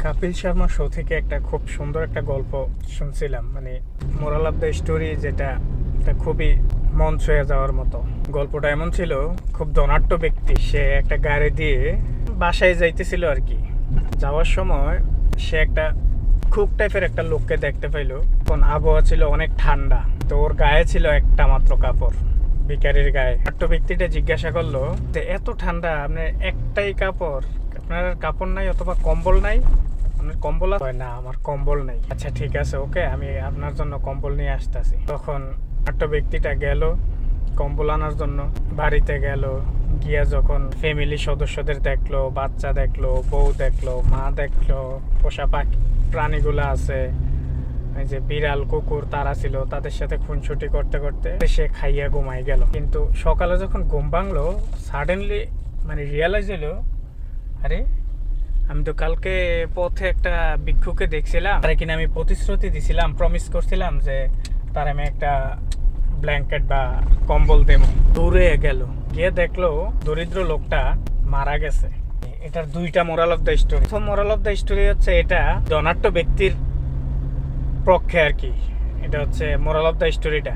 Kapil Sharma show থেকে একটা খুব সুন্দর একটা গল্প শুনছিলাম, মানে মোরাল অফ দ্য স্টোরি, যেটা খুবই মন ছুঁয়ে যাওয়ার মতো। গল্পটা এমন ছিল, খুব ধনাঢ্য ব্যক্তি, সে একটা গাড়ি দিয়ে বাসায় যাইতেছিল আর কি। যাওয়ার সময় সে একটা কুক টাইপের একটা লোককে দেখতে পাইলো। তখন আবহাওয়া ছিল অনেক ঠান্ডা, তো ওর গায়ে ছিল একটা মাত্র কাপড়, ভিখারির গায়ে। ছোট্ট ব্যক্তিটা জিজ্ঞাসা করলো যে এত ঠান্ডা, আপনার একটাই কাপড়, আপনার কাপড় নাই অথবা কম্বল নাই? আপনার কম্বল আছে? না, আমার কম্বল নেই। আচ্ছা ঠিক আছে, ওকে, আমি আপনার জন্য কম্বল নিয়ে আসতেছি। তখন ছোট্ট ব্যক্তিটা গেল কম্বল আনার জন্য, বাড়িতে গেল। গিয়া যখন ফ্যামিলি সদস্যদের দেখলো, বাচ্চা দেখলো, বউ দেখলো, মা দেখলো, পোষা পাখি প্রাণীগুলো আছে, এই যে বিড়াল কুকুর তারা ছিল, তাদের সাথে খুনসুটি করতে করতে সে খাইয়া ঘুমাই গেল। কিন্তু সকালে যখন ঘুম ভাঙলো, সাডেনলি মানে রিয়েলাইজ হলো, আরে আমি তো কালকে পথে একটা ভিক্ষুকে দেখছিলাম, তারা কিনা আমি প্রতিশ্রুতি দিছিলাম, প্রমিস করছিলাম যে তার আমি একটা ব্ল্যাঙ্কেট বা কম্বল দেব। দূরে গেল, গিয়ে দেখলো দরিদ্র লোকটা মারা গেছে। এটার দুইটা মোরাল অফ দ্য স্টোরি। প্রথম মোরাল অফ দ্য স্টোরি হচ্ছে এটা ধনাঢ্য ব্যক্তির পক্ষে আর কি। এটা হচ্ছে মোরাল অফ দ্য স্টোরিটা,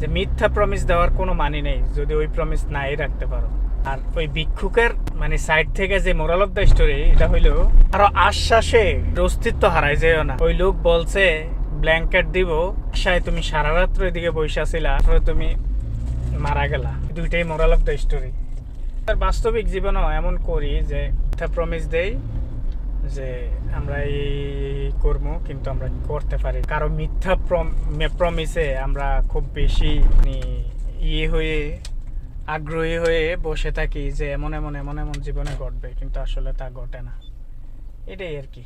যে মিথ্যা প্রমিস দেওয়ার কোনো মানে নেই যদি ওই প্রমিস নাই রাখতে পারো। আর ওই ভিক্ষুকের মানে সাইড থেকে যে মোরাল অফ দ্য স্টোরি, এটা হইলো আরো আশ্বাসে অস্তিত্ব হারাই যেও না। ওই লোক বলছে ব্ল্যাঙ্কেট দিব, আশায় তুমি সারা রাত্র এদিকে বসে ছিলা, তুমি মারা গেলা। দুইটাই মোরাল অফ দ্য স্টোরি। আর বাস্তবিক জীবনেও এমন করি যে মিথ্যা প্রমিস দেই যে আমরা এই করবো, কিন্তু আমরা করতে পারি। কারো মিথ্যা প্রমিসে আমরা খুব বেশি ইয়ে হয়ে আগ্রহী হয়ে বসে থাকি যে এমন এমন জীবনে ঘটবে, কিন্তু আসলে তা ঘটে না। এটাই আর কি।